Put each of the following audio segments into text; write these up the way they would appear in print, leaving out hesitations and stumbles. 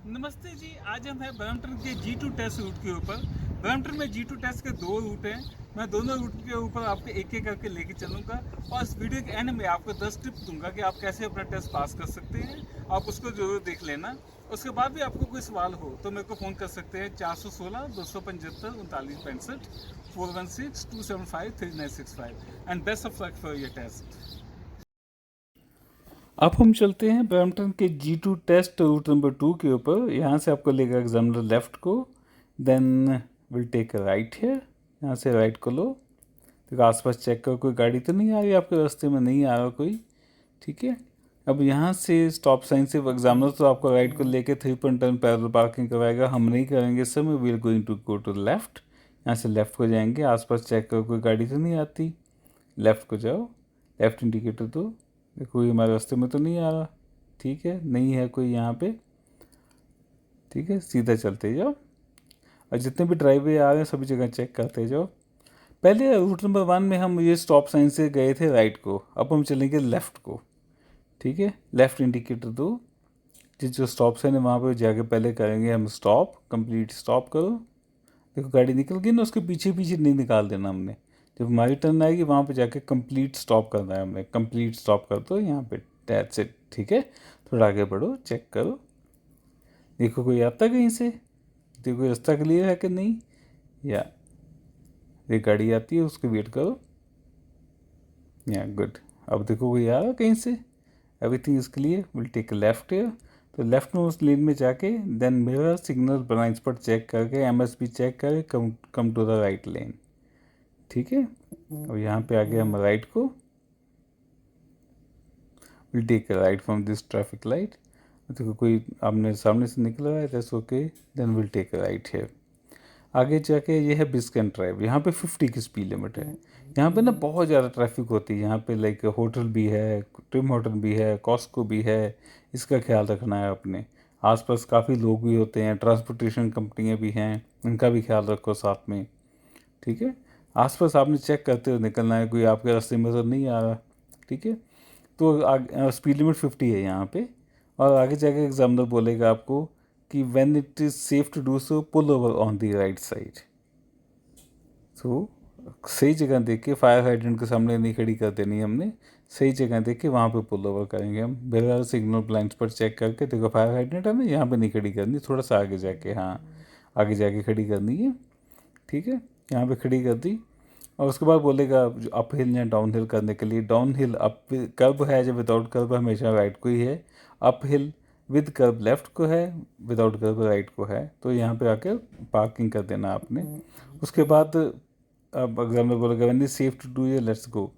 नमस्ते जी। आज हम हैं ब्रैम्पटन के G2 टेस्ट रूट के ऊपर। ब्रैम्पटन में G2 टेस्ट के 2 रूट हैं। मैं दोनों रूट के ऊपर आपको एक एक करके लेके चलूँगा और इस वीडियो के एंड में आपको 10 टिप्स दूंगा कि आप कैसे अपना टेस्ट पास कर सकते हैं। आप उसको ज़रूर देख लेना। उसके बाद भी आपको कोई सवाल हो तो मेरे को फ़ोन कर सकते हैं 416 275 3965 416 275 3965 and best of luck for your test. अब हम चलते हैं ब्रैम्पटन के G2 टेस्ट रूट नंबर 2 के ऊपर। यहाँ से आपको लेगा एग्जामिनर लेफ्ट को, then will take a right here. यहाँ से राइट को लो, तो आसपास चेक करो कोई गाड़ी तो नहीं आ रही आपके रास्ते में, नहीं आ रहा कोई, ठीक है। अब यहाँ से स्टॉप साइन से एग्जामिनर तो आपको राइट को लेके 3 टर्न पैरेलल पार्किंग करवाएगा। हम नहीं करेंगे सर, में we are going to go to left. यहाँ से लेफ्ट को जाएंगे, आसपास चेक करो कोई गाड़ी तो नहीं आती, लेफ्ट को जाओ, लेफ्ट इंडिकेटर दो, कोई हमारे रास्ते में तो नहीं आ रहा, ठीक है, नहीं है कोई यहाँ पे, ठीक है, सीधा चलते जाओ। और जितने भी ड्राइवे आ रहे हैं सभी जगह चेक करते जाओ। पहले रूट नंबर 1 में हम ये स्टॉप साइन से गए थे राइट को, अब हम चलेंगे लेफ़्ट को, ठीक है। लेफ़्ट इंडिकेटर दो, जिस जो स्टॉप साइन है वहाँ पे जाके पहले करेंगे हम स्टॉप, कंप्लीट स्टॉप करो। देखो गाड़ी निकल गई ना, उसके पीछे पीछे नहीं निकाल देना हमने। जब हमारी टर्न आएगी वहाँ पे जाके कंप्लीट स्टॉप करना है हमने, कंप्लीट स्टॉप कर दो यहाँ पे, दैट्स इट, ठीक है। थोड़ा आगे बढ़ो, चेक करो, देखो कोई आता कहीं से, देखो रास्ता क्लियर है कि नहीं, या एक गाड़ी आती है उसकी वेट करो, या गुड। अब देखो कोई आ रहा कहीं से, everything is clear, will take left है। तो लेफ्ट में उस लेन में जाके then mirror signal blind spot check करके एमएसबी चेक करके come to the right lane, ठीक है। और यहाँ पे आगे हम राइट को, will take right from this traffic light. देखो कोई आपने सामने से निकल रहा है, that's okay, then will take right है। आगे जाके ये है बिस्कैन ड्राइव, यहाँ पे 50 की स्पीड लिमिट है। यहाँ पे ना बहुत ज़्यादा ट्रैफिक होती है, यहाँ पे लाइक होटल भी है, टिम होटल भी है, कॉस्को भी है, इसका ख्याल रखना है अपने। आसपास काफ़ी लोग भी होते हैं, ट्रांसपोर्टेशन कंपनियाँ भी हैं, इनका भी ख्याल रखो साथ में, ठीक है। आसपास आपने चेक करते हुए निकलना है, कोई आपके रास्ते में तो नहीं आ रहा, ठीक है। तो स्पीड लिमिट 50 है यहाँ पे। और आगे जाके एग्जामिनर बोलेगा आपको कि when it is safe to do so pull over on the right side. तो सही जगह देख के, फायर हाइड्रेंट के सामने नहीं खड़ी कर देनी हमने, सही जगह देख के वहाँ पे पुल ओवर करेंगे हम, बगैर सिग्नल ब्लाइंड्स पर चेक करके। देखो फायर हाइड्रेंट है ना, यहाँ पे नहीं खड़ी करनी, थोड़ा सा आगे जाके, हाँ आगे जाके खड़ी करनी है, ठीक है। यहाँ पे खड़ी कर दी। और उसके बाद बोलेगा अप हिल या डाउन हिल करने के लिए, डाउन हिल अप कर्व है जब, विदाउट कर्व हमेशा राइट को ही है, up hill with curve left को है, विदाउट कर्व राइट को है। तो यहाँ पे आके पार्किंग कर देना आपने। उसके बाद अब एग्जाम्पल बोलेगा when is safe to do ये, लेट्स गो।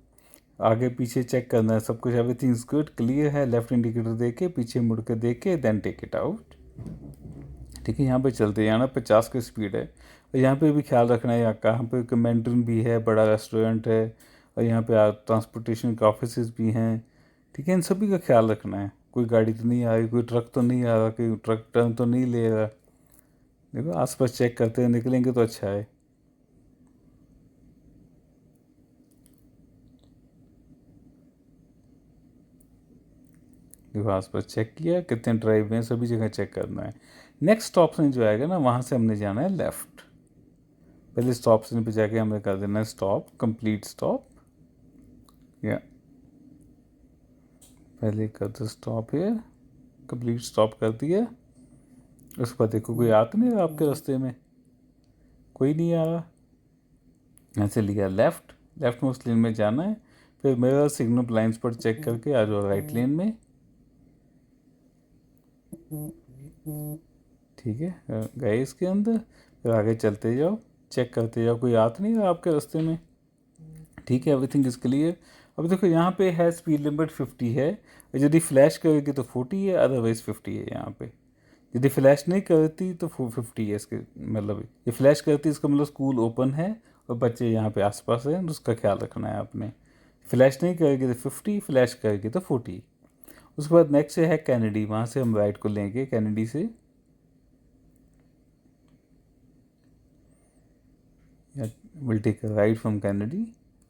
आगे पीछे चेक करना है सब कुछ, एवरीथिंग इज गुड, क्लियर है, लेफ्ट इंडिकेटर दे के पीछे मुड़ के दे के देन टेक इट आउट, ठीक है। यहाँ पे चलते जाना, 50 की स्पीड है। और यहाँ पे भी ख्याल रखना है, यहाँ कहाँ पे मैंड्रिन भी है, बड़ा रेस्टोरेंट है, और यहाँ पे ट्रांसपोर्टेशन के ऑफिस भी हैं, ठीक है। इन सभी का ख्याल रखना है, कोई गाड़ी तो नहीं आ रही, कोई ट्रक तो नहीं आ रहा, कोई ट्रक टर्न तो नहीं ले रहा। देखो आसपास चेक करते हुए निकलेंगे तो अच्छा है। देखो आसपास चेक किया, कितने ड्राइव हैं, सभी जगह चेक करना है। नेक्स्ट ऑप्शन जो आएगा ना, वहाँ से हमने जाना है लेफ्ट। पहले स्टॉप साइन पे जाके हमें कर देना है स्टॉप, कंप्लीट स्टॉप, या पहले कर दो स्टॉप है, कंप्लीट स्टॉप कर दिया। उसके बाद देखो कोई आ तो नहीं रहा आपके रास्ते में, कोई नहीं आ रहा। यहाँ से लिया लेफ्ट, लेफ्ट में उस लेन में जाना है, फिर मेरा सिग्नल ब्लाइंड्स पर चेक करके आ जाओ राइट लेन में, ठीक है। गए इसके अंदर, फिर आगे चलते जाओ, चेक करते जाओ कोई आ तो नहीं रहा आपके रास्ते में, ठीक है, एवरीथिंग इज क्लियर। अब देखो यहाँ पे है स्पीड लिमिट 50 है, यदि फ्लैश करेगी तो 40 है, अदरवाइज 50 है यहाँ पे। यदि फ्लैश नहीं करती तो 50 है, इसके मतलब ये फ्लैश करती है इसका मतलब स्कूल ओपन है और बच्चे यहाँ पे आसपास हैं, तो उसका ख्याल रखना है आपने। फ्लैश नहीं करेगी तो 50, फ्लैश करेगी तो 40। उसके बाद नेक्स्ट है कैनेडी, वहाँ से हम राइट को लेंगे कैनेडी से, will take right from Kennedy,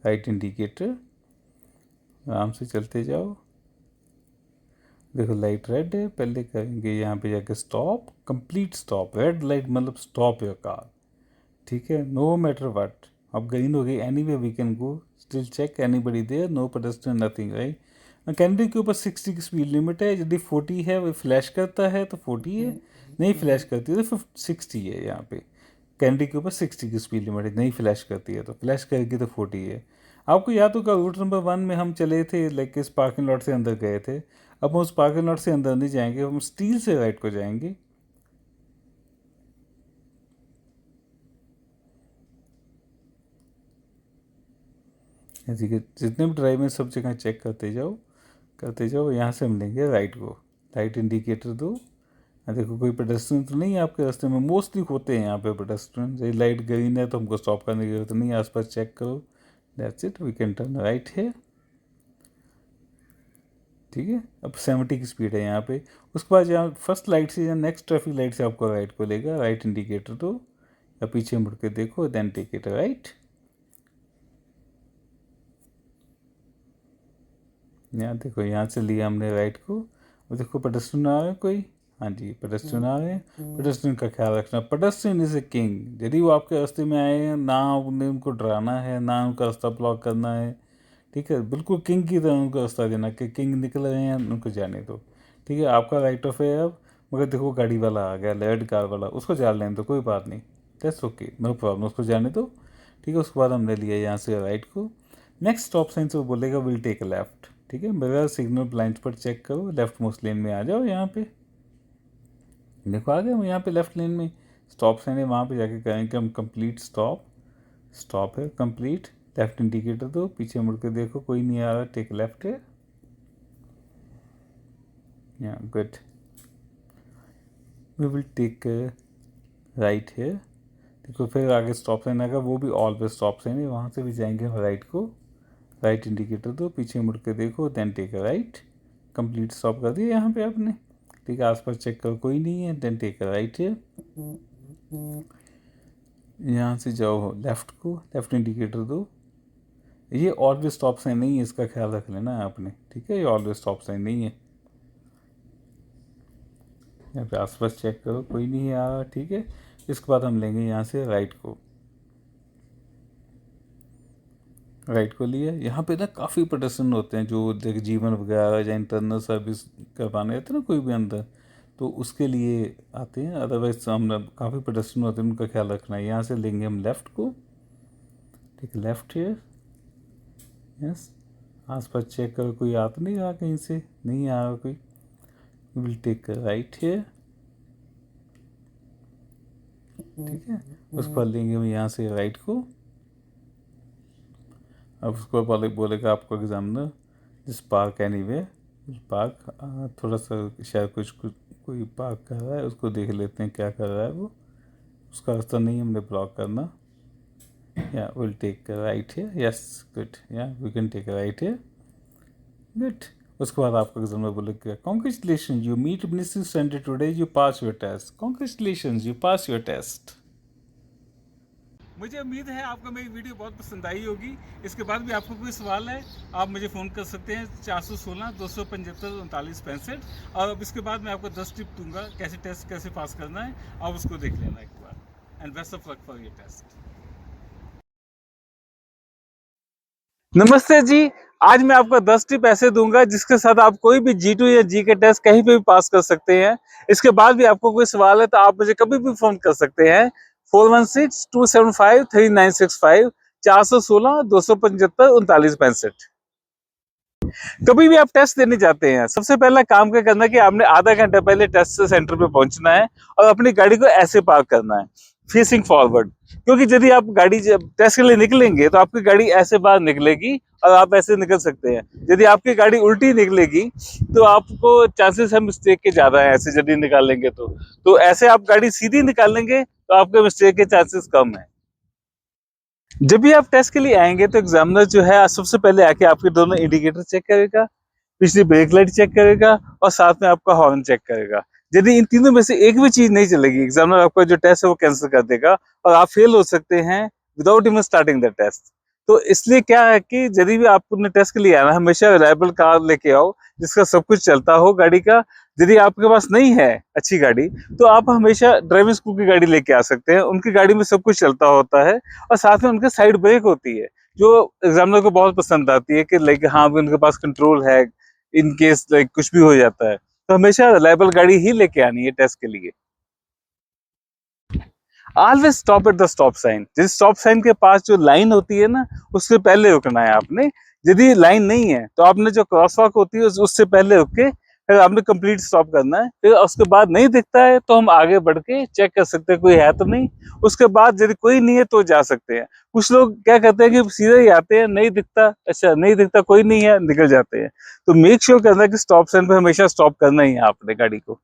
right indicator, आराम से चलते जाओ। देखो लाइट रेड है, पहले करेंगे यहाँ पे जाके stop, complete stop, red light मतलब स्टॉप योर कार, ठीक है, नो मैटर व्हाट। अब ग्रीन हो गई, anyway we can go, still check anybody there, no pedestrian nothing, right. कैमरे के ऊपर 60 की स्पीड लिमिट है, यदि 40 है वो फ्लैश करता है तो 40 है, नहीं फ्लैश करती है तो 60 है। यहाँ पे कैंडी के ऊपर 60 की स्पीड लिमिट है, नहीं फ्लैश करती है, तो फ्लैश करेगी तो 40 है। आपको याद होगा रूट नंबर 1 में हम चले थे, लाइक इस पार्किंग लॉट से अंदर गए थे। अब हम उस पार्किंग लॉट से अंदर नहीं जाएंगे, हम स्टील से राइट को जाएंगे। ऐसे कि जितने भी ड्राइव में सब जगह चेक करते जाओ। यहाँ से हम लेंगे राइट को, लाइट इंडिकेटर दो। देखो कोई पेडेस्ट्रियन तो नहीं है आपके रास्ते में, मोस्टली होते हैं यहाँ पे पेडेस्ट्रियन। जैसे लाइट ग्रीन है तो हमको स्टॉप करने की जरूरत नहीं है, आसपास चेक करो, that's it, we can turn right है, ठीक है। अब 70 की स्पीड है यहाँ पे। उसके बाद यहाँ फर्स्ट लाइट से या नेक्स्ट ट्रैफिक लाइट से आपको राइट को लेगा, राइट इंडिकेटर दो या पीछे मुड़ के देखो, देन टेक इट राइट। यहाँ देखो, यहाँ से लिया हमने राइट को। और देखो पेडेस्ट्रियन आ रहे हैं कोई, हाँ जी पेडेस्ट्रियन आ रहे हैं। पेडेस्ट्रियन का ख्याल रखना, पेडेस्ट्रियन इज ए किंग। यदि वो आपके रास्ते में आए हैं, ना आपने उनको डराना है, ना उनका रास्ता ब्लॉक करना है, ठीक है, बिल्कुल किंग की तरह उनको रास्ता देना कि किंग निकल रहे हैं उनको जाने दो, ठीक है। आपका राइट ऑफ है अब, मगर देखो गाड़ी वाला आ गया, रेड कार वाला, उसको जान लेने दो, कोई बात नहीं, दैट्स ओके, नो प्रॉब्लम, उसको जाने दो, ठीक है। उसके बाद हमने लिया यहाँ से राइट को। नेक्स्ट स्टॉप साइन से वो बोलेगा विल टेक लेफ्ट, ठीक है। बगैर सिग्नल ब्लाइंड पर चेक करो, लेफ्ट मोस्ट लेन में आ जाओ। यहाँ पे देखो आ गए हम यहाँ पे लेफ्ट लेन में, स्टॉप साइन है, वहाँ पे जाके कहेंगे हम कंप्लीट स्टॉप, स्टॉप है कंप्लीट, लेफ्ट इंडिकेटर दो, पीछे मुड़ के देखो कोई नहीं आ रहा, टेक लेफ्ट है, yeah good, we will take right है। देखो फिर आगे स्टॉप साइन आएगा, वो भी ऑल पे स्टॉप साइन है, वहाँ से भी जाएंगे हम राइट को, राइट इंडिकेटर दो, पीछे मुड़ के देखो, then take right, complete stop कर दिया यहाँ पे आपने, ठीक है। आसपास चेक करो कोई नहीं है, देन टेक राइट है। यहाँ से जाओ लेफ्ट को, लेफ्ट इंडिकेटर दो। ये ऑलवेज स्टॉप साइन नहीं है, इसका ख्याल रख लेना है आपने, ठीक है, ये ऑलवेज स्टॉप साइन नहीं है। यहाँ पे आसपास चेक करो कोई नहीं आ रहा, ठीक है। इसके बाद हम लेंगे यहाँ से राइट को, राइट को लिया। यहाँ पे ना काफ़ी पेडेस्ट्रियन होते हैं जो देख जीवन वगैरह या इंटरनल सर्विस करवाने आते हैं ना कोई भी अंदर, तो उसके लिए आते हैं, अदरवाइज हम काफ़ी पेडेस्ट्रियन होते हैं, उनका ख्याल रखना है। यहाँ से लेंगे हम लेफ़्ट को, ठीक है, लेफ़्ट है, यस। आसपास चेक करो कोई आ तो नहीं रहा, कहीं से नहीं आ रहा कोई, विल टेक राइट है, ठीक है। उसके बाद लेंगे हम यहाँ से राइट को। अब उसको बोलेगा आपको एग्जामिनर जिस पार्क एनीवे, पार्क थोड़ा सा शायद कोई पार्क कर रहा है, उसको देख लेते हैं क्या कर रहा है वो, उसका रास्ता नहीं हमने ब्लॉक करना। या विल टेक राइट है, yes good, yeah we can take right है, गुड। उसके बाद आपका एग्जामिनर बोलेगा congratulation you meet ministry standard today, you pass your test, congratulation you pass your test. मुझे उम्मीद है आपको मेरी वीडियो बहुत पसंद आई होगी। इसके बाद भी आपको कोई सवाल है आप मुझे फ़ोन कर सकते हैं 416-275-3965। और अब इसके बाद मैं आपको 10 टिप दूंगा कैसे टेस्ट कैसे पास करना है, आप उसको देख लेना एक बार। And best of luck for your test. नमस्ते जी, आज मैं आपको 10 टिप ऐसे दूंगा जिसके साथ आप कोई भी G2 या जी के टेस्ट कहीं पे भी पास कर सकते हैं। इसके बाद भी आपको कोई सवाल है तो आप मुझे कभी भी फोन कर सकते हैं 4162753965, 416-275-3965। कभी भी आप टेस्ट देने जाते हैं, सबसे पहला काम क्या करना है कि आपने आधा घंटा पहले टेस्ट सेंटर पे पहुंचना है और अपनी गाड़ी को ऐसे पार्क करना है, फेसिंग फॉरवर्ड। क्योंकि यदि आप गाड़ी जब टेस्ट के लिए निकलेंगे तो आपकी गाड़ी ऐसे बाहर निकलेगी और आप ऐसे निकल सकते हैं। यदि आपकी गाड़ी उल्टी निकलेगी तो आपको चांसेस है मिस्टेक के ज्यादा है, ऐसे यदि निकालेंगे तो ऐसे आप गाड़ी सीधी निकालेंगे तो आपके मिस्टेक के चांसेस कम है। जब भी आप टेस्ट के लिए आएंगे तो एग्जामिनर जो है सबसे पहले आके आपके दोनों इंडिकेटर चेक करेगा, पिछली ब्रेक लाइट चेक करेगा और साथ में आपका हॉर्न चेक करेगा। यदि इन तीनों में से एक भी चीज नहीं चलेगी, एग्जामिनर आपका जो टेस्ट है वो कैंसिल कर देगा और आप फेल हो सकते हैं without even starting the test. तो इसलिए क्या है कि यदि भी आपने टेस्ट के लिए आना, हमेशा रिलायबल कार लेके आओ जिसका सब कुछ चलता हो गाड़ी का। यदि आपके पास नहीं है अच्छी गाड़ी, तो आप हमेशा ड्राइविंग स्कूल की गाड़ी लेके आ सकते हैं। उनकी गाड़ी में सब कुछ चलता होता है और साथ में उनके साइड ब्रेक होती है, जो एग्जामिनर को बहुत पसंद आती है कि लाइक हाँ भी उनके पास कंट्रोल है इन केस लाइक कुछ भी हो जाता है। तो हमेशा रिलायबल गाड़ी ही लेके आनी है टेस्ट के लिए। Always stop at the stop sign. जिस स्टॉप साइन के पास जो लाइन होती है ना, उससे पहले रुकना है आपने। यदि लाइन नहीं है तो आपने जो क्रॉस वॉक होती है उससे पहले रुक के फिर आपने कंप्लीट स्टॉप करना है। फिर उसके बाद नहीं दिखता है तो हम आगे बढ़ के चेक कर सकते हैं कोई है तो नहीं। उसके बाद यदि कोई नहीं है तो जा सकते हैं। कुछ लोग क्या करते हैं कि सीधे ही आते हैं, नहीं दिखता, अच्छा नहीं दिखता, कोई नहीं है, निकल जाते हैं। तो मेक श्योर करना कि स्टॉप साइन पे हमेशा स्टॉप करना ही है आपने गाड़ी को।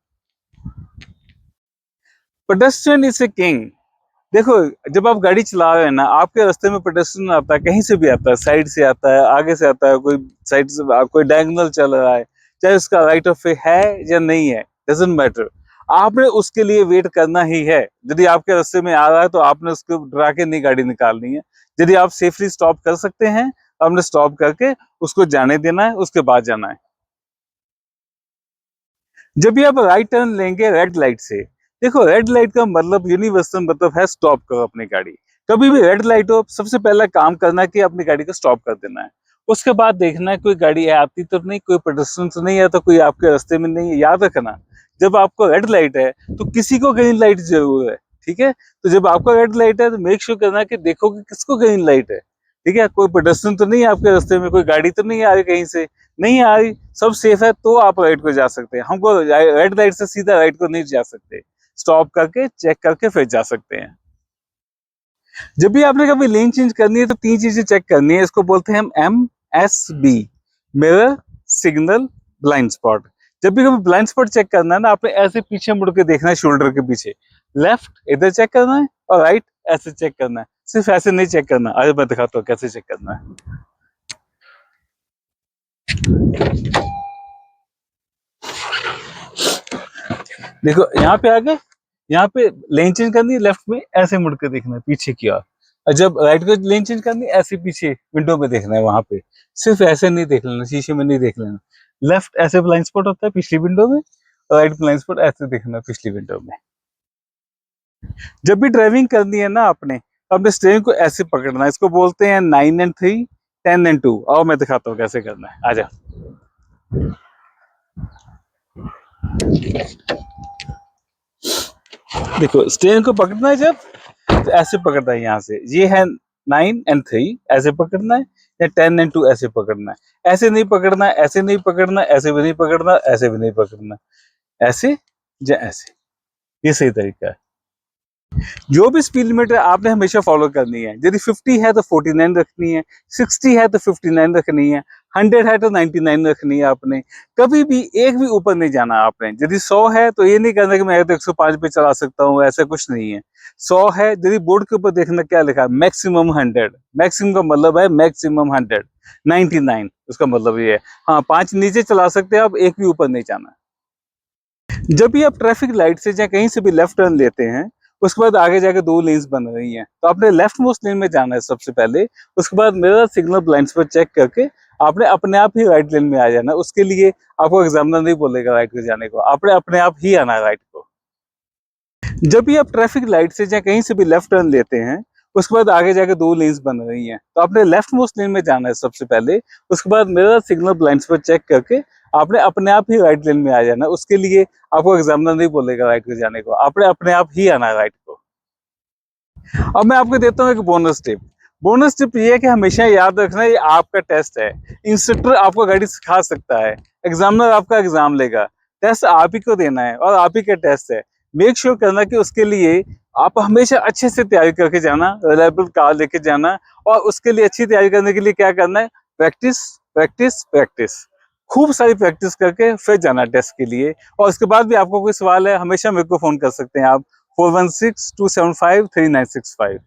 Pedestrian is a king. देखो, जब आप गाड़ी चला रहे हैं ना, आपके रास्ते में पेडेस्ट्रियन आता है, कहीं से भी आता है, साइड से आता है, आगे से आता है, कोई साइड से कोई डायगोनल चल रहा है, चाहे उसका राइट ऑफ वे है या नहीं है, डजंट मैटर। आपने उसके लिए वेट करना ही है। यदि आपके रास्ते में आ रहा है तो आपने उसको डरा के नहीं गाड़ी निकालनी है। यदि आप सेफली स्टॉप कर सकते हैं, आपने स्टॉप करके उसको जाने देना है, उसके बाद जाना है। जब भी आप राइट टर्न लेंगे रेड लाइट से, देखो रेड लाइट का मतलब यूनिवर्सल मतलब है स्टॉप करो अपनी गाड़ी। कभी भी रेड लाइट हो, सबसे पहला काम करना है कि अपनी गाड़ी को स्टॉप कर देना है। उसके बाद देखना है कोई गाड़ी आती तो नहीं, कोई पेडेस्ट्रियन तो नहीं है, तो कोई आपके रास्ते में नहीं है। याद रखना, जब आपको रेड लाइट है तो किसी को ग्रीन लाइट जरूर है, ठीक है। तो जब आपको रेड लाइट है तो मेक श्योर करना कि देखो कि किसको ग्रीन लाइट है, ठीक है। कोई पेडेस्ट्रियन तो नहीं है आपके रास्ते में, कोई गाड़ी तो नहीं आ रही कहीं से, नहीं आ रही, सब सेफ है, तो आप राइट को जा सकते हैं। हमको रेड लाइट से सीधा राइट को नहीं जा सकते, स्टॉप करके चेक करके फिर जा सकते हैं। जब भी आपने कभी लेन चेंज करनी है तो तीन चीजें चेक करनी है। इसको बोलते हैं हम MSB, mirror, signal, blind spot. जब भी कभी ब्लाइंड स्पॉट चेक करना है ना, आपने ऐसे पीछे मुड़ के देखना है, शोल्डर के पीछे, लेफ्ट इधर चेक करना है और राइट ऐसे चेक करना है। सिर्फ ऐसे नहीं चेक करना, आज मैं दिखाता हूँ कैसे चेक करना है। देखो यहाँ पे आगे, यहाँ पे लेन चेंज करनी है, लेफ्ट में ऐसे मुड़ के देखना है पीछे की ओर, और जब राइट को लेन चेंज करनी है ऐसे पीछे विंडो में देखना है। वहां पे सिर्फ ऐसे नहीं देख लेना, शीशे में नहीं देख लेना। लेफ्ट ऐसे ब्लाइंड स्पॉट होता है पिछली विंडो में, और राइट ब्लाइंड स्पॉट ऐसे देखना है पिछली विंडो में। जब भी ड्राइविंग करनी है ना आपने, तो अपने स्टीयरिंग को ऐसे पकड़ना है। इसको बोलते हैं 9 and 3, 10 and 2। आओ मैं दिखाता हूँ कैसे करना है, आजा। देखो स्टीयरिंग को पकड़ना है जब, तो ऐसे पकड़ना है यहाँ से, ये है 9 and 3 ऐसे पकड़ना है, या 10 and 2 ऐसे पकड़ना है। ऐसे नहीं पकड़ना, ऐसे नहीं पकड़ना, ऐसे भी नहीं पकड़ना, ऐसे भी नहीं पकड़ना, ऐसे या ऐसे, ये सही तरीका है। जो भी स्पीड लिमिट है आपने हमेशा फॉलो करनी है। यदि 50 है तो 49 रखनी है, 60 है तो 59 रखनी है, 100 है तो 99 रखनी है आपने। कभी भी एक भी ऊपर नहीं जाना आपने। यदि 100 है तो ये नहीं कहना कि मैं तो 105 पे चला सकता हूँ, ऐसा कुछ नहीं है। 100 है, यदि बोर्ड के ऊपर देखना क्या लिखा है, मैक्सिमम 100। मैक्सिमम का मतलब है मैक्सिमम 100, 99 उसका मतलब ये है। हाँ 5 नीचे चला सकते हैं आप, एक भी ऊपर नहीं जाना। जब भी आप ट्रैफिक लाइट से या कहीं से भी लेफ्ट टर्न लेते हैं, उसके बाद आगे जाके 2 लेन्स बन रही हैं, तो आपने लेफ्ट मोस्ट लेन में जाना है सबसे पहले। उसके बाद mirror, signal, blind spot check करके आपने अपने आप ही राइट लेन में आ जाना। उसके लिए आपको एग्जामिनर नहीं बोलेगा राइट को जाने को, आपने अपने आप ही आना है राइट को। जब भी आप ट्रैफिक लाइट से या कहीं से भी लेफ्ट टर्न लेते हैं, उसके बाद आगे जाके 2 लेन्स बन रही हैं, तो आपने लेफ्ट मोस्ट लेन में जाना है सबसे पहले। उसके बाद mirror, signal, blind spot check करके आपने अपने आप ही राइट लेन में आ जाना। उसके लिए आपको एग्जामिनर नहीं बोलेगा राइट को जाने को, आपने अपने आप ही आना है राइट को। अब मैं आपको देता हूँ एक बोनस टिप। बोनस टिप ये है कि हमेशा याद रखना ये आपका टेस्ट है। इंस्ट्रक्टर आपको गाड़ी सिखा सकता है, एग्जामिनर आपका एग्जाम लेगा, टेस्ट आप ही को देना है और आप ही का टेस्ट है। मेक श्योर करना कि उसके लिए आप हमेशा अच्छे से तैयारी करके जाना, रिलायबल कार लेके जाना। और उसके लिए अच्छी तैयारी करने के लिए क्या करना है, प्रैक्टिस प्रैक्टिस प्रैक्टिस, खूब सारी प्रैक्टिस करके फिर जाना टेस्ट के लिए। और उसके बाद भी आपको कोई सवाल है, हमेशा मेरे को फोन कर सकते हैं आप, 4162753965।